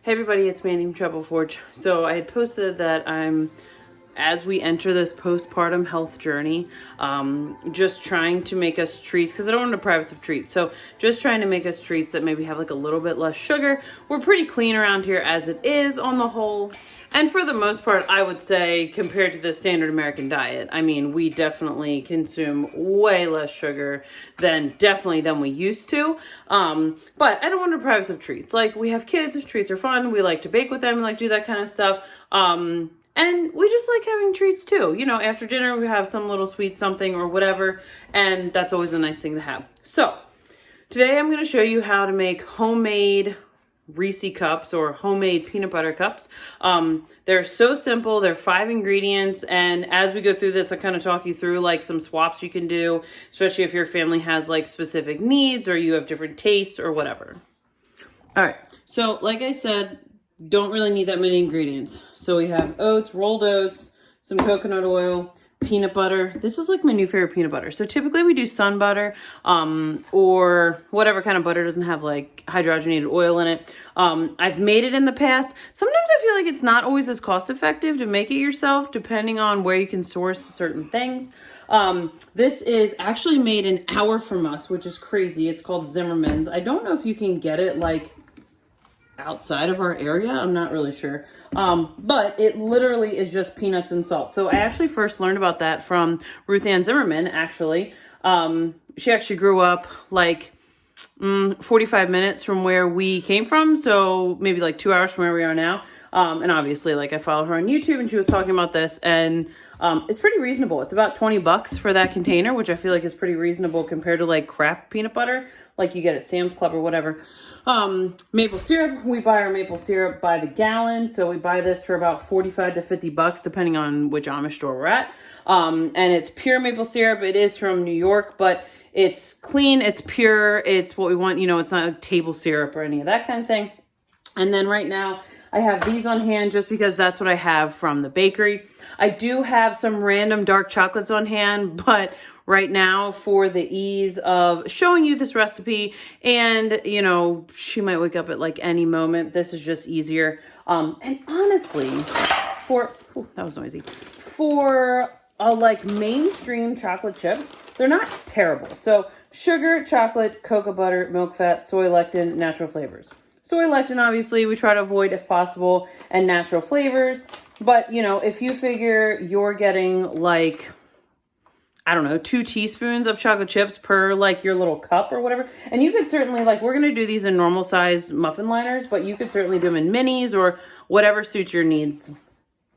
Hey everybody, it's Mandy from Treble Forge. So I had posted that as we enter this postpartum health journey, just trying to make us treats, because I don't want to deprive us of treats. So just trying to make us treats that maybe have like a little bit less sugar. We're pretty clean around here as it is on the whole. And for the most part, I would say compared to the standard American diet, I mean, we definitely consume way less sugar than we used to. But I don't want to deprive us of treats. Like, we have kids, treats are fun. We like to bake with them, we like to do that kind of stuff. And we just like having treats too. You know, after dinner, we have some little sweet something or whatever. And that's always a nice thing to have. So today I'm going to show you how to make homemade Reese cups or homemade peanut butter cups. They're so simple. They're 5 ingredients. And as we go through this, I kind of talk you through like some swaps you can do, especially if your family has like specific needs or you have different tastes or whatever. All right. So like I said, don't really need that many ingredients. So we have oats, rolled oats, some coconut oil, peanut butter. This is like my new favorite peanut butter. So typically we do sun butter, or whatever kind of butter doesn't have like hydrogenated oil in it. I've made it in the past. Sometimes I feel like it's not always as cost effective to make it yourself, depending on where you can source certain things. This is actually made an hour from us, which is crazy. It's called Zimmerman's. I don't know if you can get it like outside of our area. I'm not really sure. But it literally is just peanuts and salt. So I actually first learned about that from Ruth Ann Zimmerman, actually. She actually grew up like 45 minutes from where we came from. So maybe like 2 hours from where we are now. And obviously like I follow her on YouTube and she was talking about this, and it's pretty reasonable. It's about $20 for that container, which I feel like is pretty reasonable compared to like crap peanut butter, like you get at Sam's Club or whatever. Maple syrup, we buy our maple syrup by the gallon. So we buy this for about 45 to $50, depending on which Amish store we're at. And it's pure maple syrup. It is from New York, but it's clean, it's pure, it's what we want. You know, it's not like table syrup or any of that kind of thing. And then right now I have these on hand just because that's what I have from the bakery. I do have some random dark chocolates on hand, but right now, for the ease of showing you this recipe, and you know, she might wake up at like any moment, this is just easier. And honestly, that was noisy. For a like mainstream chocolate chip, they're not terrible. So sugar, chocolate, cocoa butter, milk fat, soy lectin, natural flavors. Soy lectin, obviously, we try to avoid if possible, and natural flavors. But, you know, if you figure you're getting like, I don't know, 2 teaspoons of chocolate chips per like your little cup or whatever. And you could certainly, like, we're going to do these in normal size muffin liners, but you could certainly do them in minis or whatever suits your needs,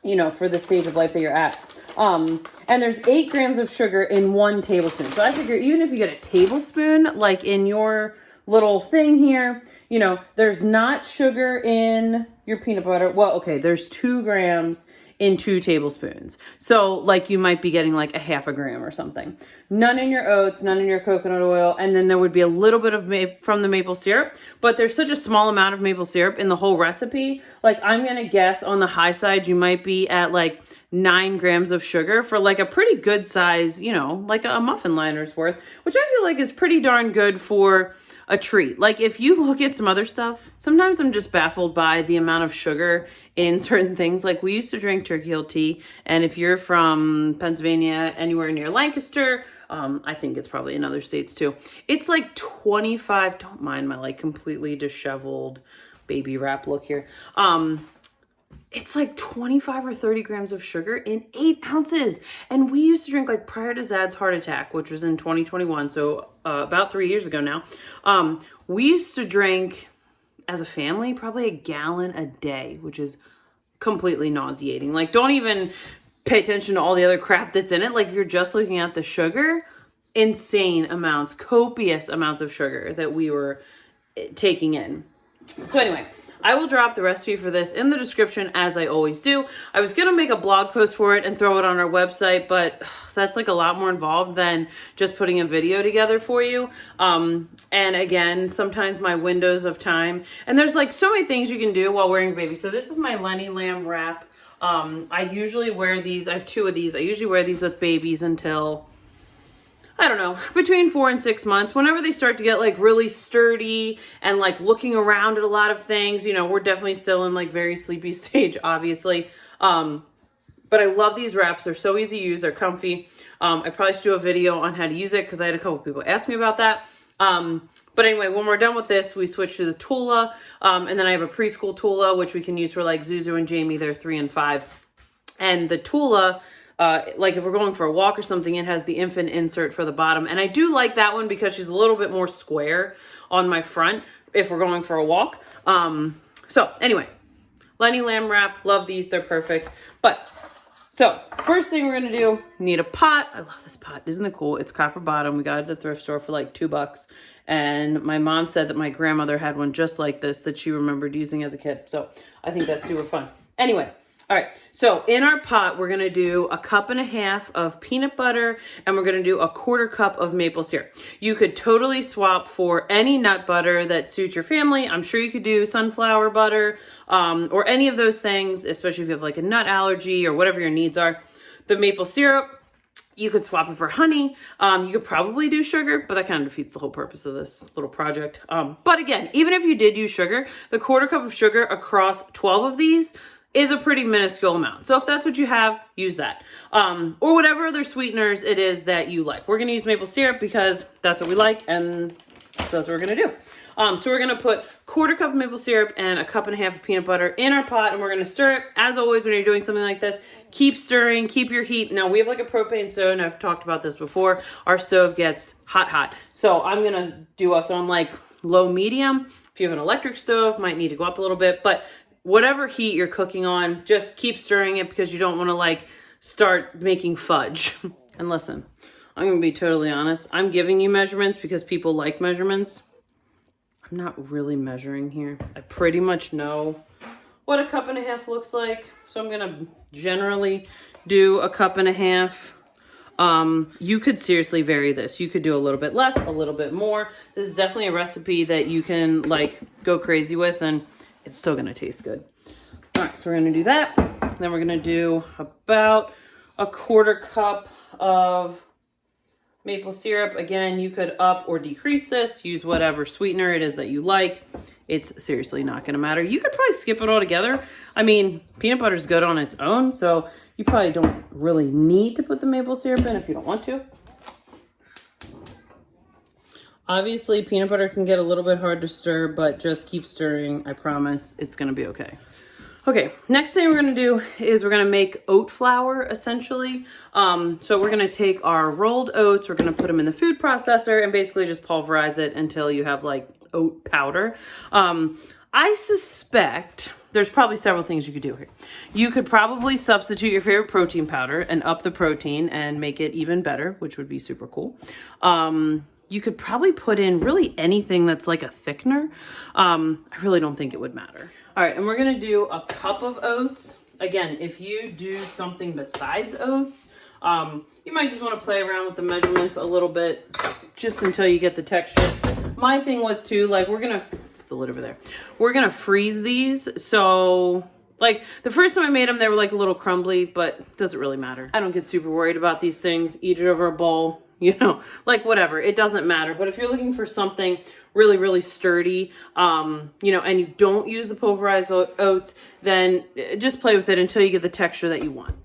you know, for the stage of life that you're at. And there's 8 grams of sugar in 1 tablespoon. So I figure even if you get a tablespoon, like in your little thing here, you know, there's not sugar in your peanut butter. Well, okay, there's 2 grams in 2 tablespoons. So like you might be getting like a half a gram or something. None in your oats, none in your coconut oil. And then there would be a little bit of from the maple syrup, but there's such a small amount of maple syrup in the whole recipe. Like I'm going to guess on the high side, you might be at like 9 grams of sugar for like a pretty good size, you know, like a muffin liner's worth, which I feel like is pretty darn good for a treat. Like if you look at some other stuff, sometimes I'm just baffled by the amount of sugar in certain things. Like we used to drink turkey heel tea, and if you're from Pennsylvania, anywhere near Lancaster, I think it's probably in other states too, it's like 25, don't mind my like completely disheveled baby wrap look here. It's like 25 or 30 grams of sugar in 8 ounces. And we used to drink, like prior to Zad's heart attack, which was in 2021, so about 3 years ago now, we used to drink as a family probably a gallon a day, which is completely nauseating. Like, don't even pay attention to all the other crap that's in it. Like, if you're just looking at the sugar, insane amounts, copious amounts of sugar that we were taking in. So anyway, I will drop the recipe for this in the description, as I always do. I was going to make a blog post for it and throw it on our website, but that's like a lot more involved than just putting a video together for you. And again, sometimes my windows of time, and there's like so many things you can do while wearing a baby. So this is my Lenny Lamb wrap. I usually wear these. I have 2 of these. I usually wear these with babies until I don't know, between 4 and 6 months, whenever they start to get like really sturdy and like looking around at a lot of things, you know, we're definitely still in like very sleepy stage, obviously. But I love these wraps. They're so easy to use. They're comfy. I probably should do a video on how to use it because I had a couple people ask me about that. But anyway, when we're done with this, we switch to the Tula. And then I have a preschool Tula, which we can use for like Zuzu and Jamie. They're 3 and 5. And the Tula, like if we're going for a walk or something, it has the infant insert for the bottom. And I do like that one because she's a little bit more square on my front if we're going for a walk. So anyway, Lenny Lamb wrap. Love these. They're perfect. But so first thing we're going to do, need a pot. I love this pot. Isn't it cool? It's copper bottom. We got it at the thrift store for like $2. And my mom said that my grandmother had one just like this that she remembered using as a kid. So I think that's super fun. Anyway. All right, so in our pot, we're going to do 1.5 cups of peanut butter, and we're going to do 1/4 cup of maple syrup. You could totally swap for any nut butter that suits your family. I'm sure you could do sunflower butter or any of those things, especially if you have like a nut allergy or whatever your needs are. The maple syrup, you could swap it for honey. You could probably do sugar, but that kind of defeats the whole purpose of this little project. But again, even if you did use sugar, the 1/4 cup of sugar across 12 of these is a pretty minuscule amount. So if that's what you have, use that. Or whatever other sweeteners it is that you like. We're gonna use maple syrup because that's what we like, and so that's what we're gonna do. So we're gonna put 1/4 cup of maple syrup and 1.5 cups of peanut butter in our pot, and we're gonna stir it. As always, when you're doing something like this, keep stirring, keep your heat. Now we have like a propane stove, and I've talked about this before. Our stove gets hot. So I'm gonna do us on like low medium. If you have an electric stove, might need to go up a little bit, but whatever heat you're cooking on, just keep stirring it because you don't want to like start making fudge. And listen, I'm going to be totally honest. I'm giving you measurements because people like measurements. I'm not really measuring here. I pretty much know what 1.5 cups looks like. So I'm going to generally do 1.5 cups. You could seriously vary this. You could do a little bit less, a little bit more. This is definitely a recipe that you can like go crazy with, and it's still going to taste good. All right, so we're going to do that. Then we're going to do about 1/4 cup of maple syrup. Again, you could up or decrease this. Use whatever sweetener it is that you like. It's seriously not going to matter. You could probably skip it all together. I mean, peanut butter is good on its own, so you probably don't really need to put the maple syrup in if you don't want to. Obviously, peanut butter can get a little bit hard to stir, but just keep stirring. I promise it's going to be okay. Okay, next thing we're going to do is we're going to make oat flour, essentially. So we're going to take our rolled oats, we're going to put them in the food processor and basically just pulverize it until you have like oat powder. I suspect there's probably several things you could do here. You could probably substitute your favorite protein powder and up the protein and make it even better, which would be super cool. You could probably put in really anything that's like a thickener. I really don't think it would matter. All right, and we're gonna do 1 cup of oats. Again, if you do something besides oats, you might just wanna play around with the measurements a little bit just until you get the texture. My thing was too, like we're gonna, put the lid over there. We're gonna freeze these. So like the first time I made them, they were like a little crumbly, but it doesn't really matter. I don't get super worried about these things. Eat it over a bowl. You know, like whatever, it doesn't matter. But if you're looking for something really, really sturdy, you know, and you don't use the pulverized oats, then just play with it until you get the texture that you want.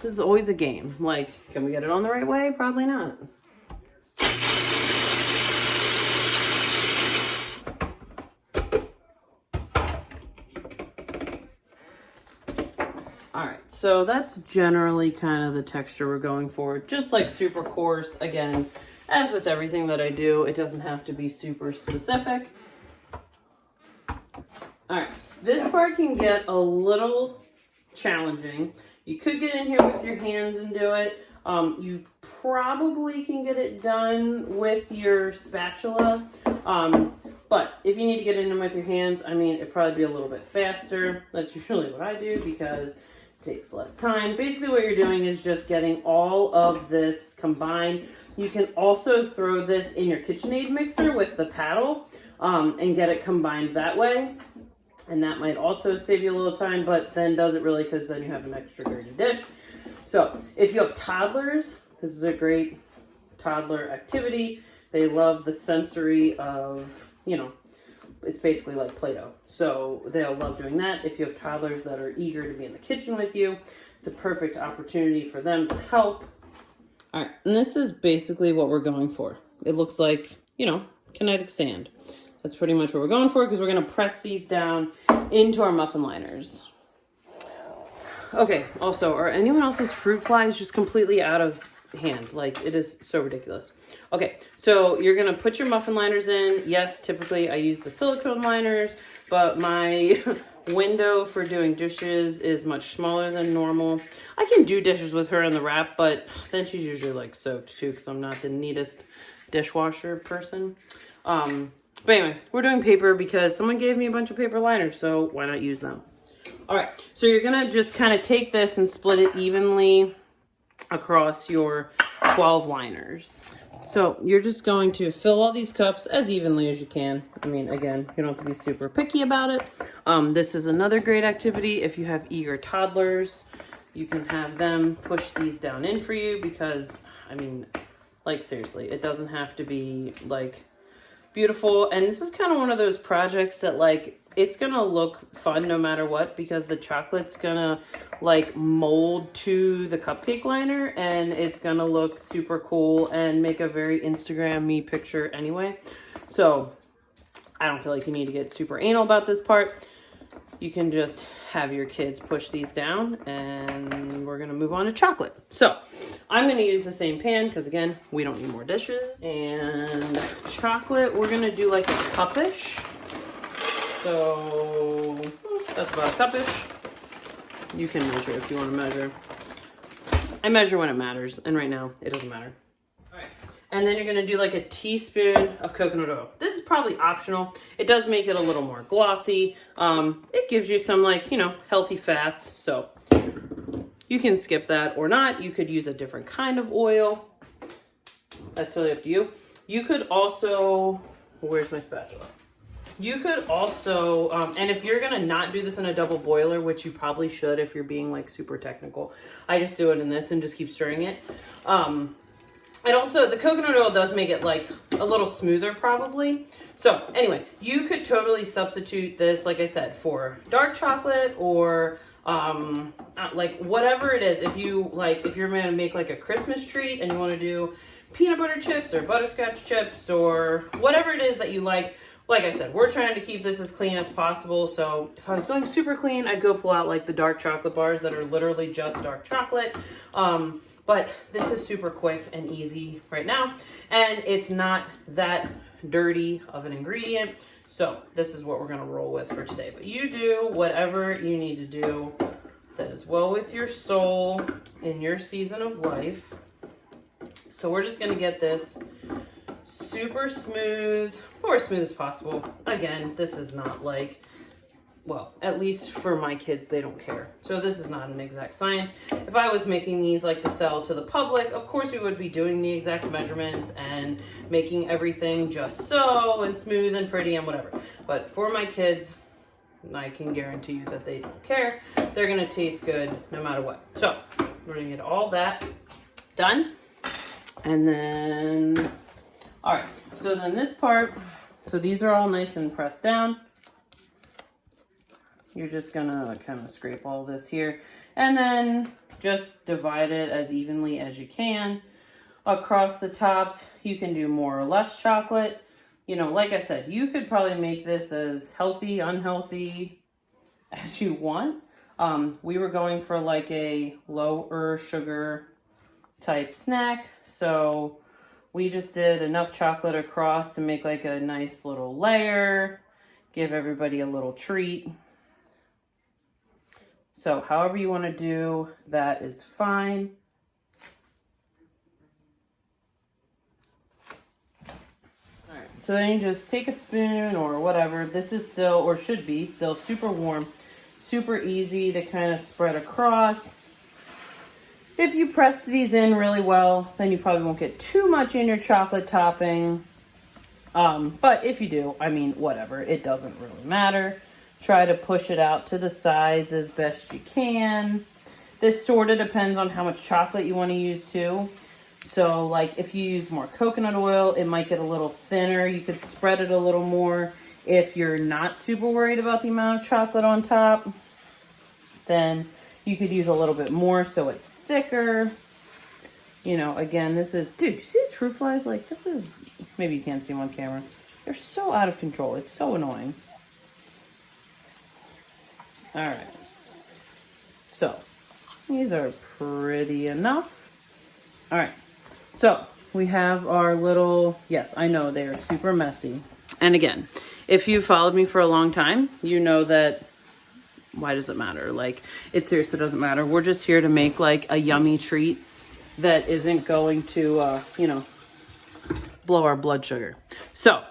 This is always a game. Like, can we get it on the right way? Probably not. So that's generally kind of the texture we're going for. Just like super coarse. Again, as with everything that I do, it doesn't have to be super specific. All right, this part can get a little challenging. You could get in here with your hands and do it. You probably can get it done with your spatula. But if you need to get in them with your hands, I mean, it'd probably be a little bit faster. That's usually what I do because takes less time. Basically what you're doing is just getting all of this combined. You can also throw this in your KitchenAid mixer with the paddle and get it combined that way. And that might also save you a little time, but then does it really, because then you have an extra dirty dish. So if you have toddlers, this is a great toddler activity. They love the sensory of, you know, it's basically like Play-Doh. So they'll love doing that. If you have toddlers that are eager to be in the kitchen with you, it's a perfect opportunity for them to help. All right, and this is basically what we're going for. It looks like, you know, kinetic sand. That's pretty much what we're going for, because we're going to press these down into our muffin liners. Okay, also, are anyone else's fruit flies just completely out of hand? Like, it is so ridiculous. Okay, so you're going to put your muffin liners in. Yes, typically I use the silicone liners, but my window for doing dishes is much smaller than normal. I can do dishes with her in the wrap, but then she's usually like soaked too, because I'm not the neatest dishwasher person. But anyway, we're doing paper because someone gave me a bunch of paper liners, so why not use them? All right, so you're gonna just kind of take this and split it evenly across your 12 liners. So you're just going to fill all these cups as evenly as you can. I mean, again, you don't have to be super picky about it. This is another great activity. If you have eager toddlers, you can have them push these down in for you, because, I mean, like, seriously, it doesn't have to be, like, beautiful. And this is kind of one of those projects that, like, it's gonna look fun no matter what, because the chocolate's gonna like mold to the cupcake liner, and it's gonna look super cool and make a very Instagram-y picture anyway. So I don't feel like you need to get super anal about this part. You can just have your kids push these down, and we're gonna move on to chocolate. So I'm gonna use the same pan, because again, we don't need more dishes. And chocolate, we're gonna do like a cup-ish. So that's about a cup-ish. You can measure if you want to measure. I measure when it matters, and right now it doesn't matter. All right. And then you're going to do like a teaspoon of coconut oil. This is probably optional. It does make it a little more glossy. It gives you some, like, you know, healthy fats. So you can skip that or not. You could use a different kind of oil. That's totally up to you. You could also, where's my spatula? You could also, and if you're gonna not do this in a double boiler, which you probably should if you're being like super technical, I just do it in this and just keep stirring it. And also the coconut oil does make it like a little smoother probably. So anyway, you could totally substitute this, like I said, for dark chocolate or like whatever it is. If you like, if you're gonna make like a Christmas treat and you wanna do peanut butter chips or butterscotch chips or whatever it is that you like. Like I said, we're trying to keep this as clean as possible. So if I was going super clean, I'd go pull out like the dark chocolate bars that are literally just dark chocolate. But this is super quick and easy right now. And it's not that dirty of an ingredient. So this is what we're gonna roll with for today. But you do whatever you need to do that is well with your soul in your season of life. So we're just gonna get this super smooth, or as smooth as possible. Again, this is not like, well, at least for my kids, they don't care. So this is not an exact science. If I was making these like to sell to the public, of course we would be doing the exact measurements and making everything just so and smooth and pretty and whatever. But for my kids, I can guarantee you that they don't care. They're gonna taste good no matter what. So we're gonna get all that done. And then, all right, so then this part, so these are all nice and pressed down. You're just gonna kind of scrape all this here and then just divide it as evenly as you can across the tops. You can do more or less chocolate. You know, like I said, you could probably make this as healthy, unhealthy as you want. We were going for like a lower sugar type snack. So we just did enough chocolate across to make like a nice little layer, give everybody a little treat. So however you want to do that is fine. All right, so then you just take a spoon or whatever. This is still, or should be still, super warm, super easy to kind of spread across. If you press these in really well, then you probably won't get too much in your chocolate topping. But if you do, I mean, whatever, it doesn't really matter. Try to push it out to the sides as best you can. This sort of depends on how much chocolate you want to use too. So like if you use more coconut oil, it might get a little thinner. You could spread it a little more. If you're not super worried about the amount of chocolate on top, then you could use a little bit more so it's thicker. You know, again, this is, dude, you see these fruit flies? Like, this is, maybe you can't see them on camera. They're so out of control. It's so annoying. All right. So, these are pretty enough. All right. So, we have our little, yes, I know they are super messy. And again, if you followed me for a long time, you know that, why does it matter? Like, it seriously doesn't matter. We're just here to make like a yummy treat that isn't going to, you know, blow our blood sugar. So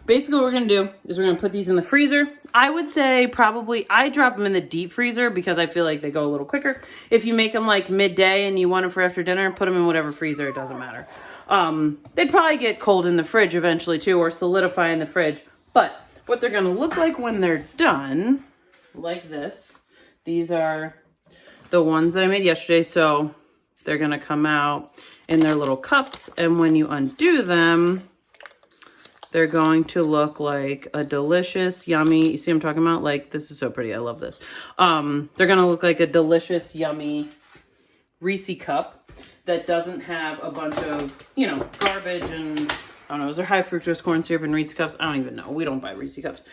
basically what we're going to do is we're going to put these in the freezer. I would say probably, I drop them in the deep freezer because I feel like they go a little quicker. If you make them like midday and you want them for after dinner, put them in whatever freezer, it doesn't matter. They'd probably get cold in the fridge eventually too, or solidify in the fridge. But what they're going to look like when they're done, like this, these are the ones that I made yesterday. So they're going to come out in their little cups, and when you undo them, they're going to look like a delicious, yummy, you see what I'm talking about? Like, this is so pretty. I love this. They're going to look like a delicious, yummy Reese cup that doesn't have a bunch of, you know, garbage and, I don't know, is there high fructose corn syrup in Reese cups? I don't even know. We don't buy Reese cups.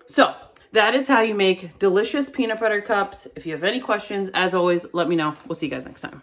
So that is how you make delicious peanut butter cups. If you have any questions, as always, let me know. We'll see you guys next time.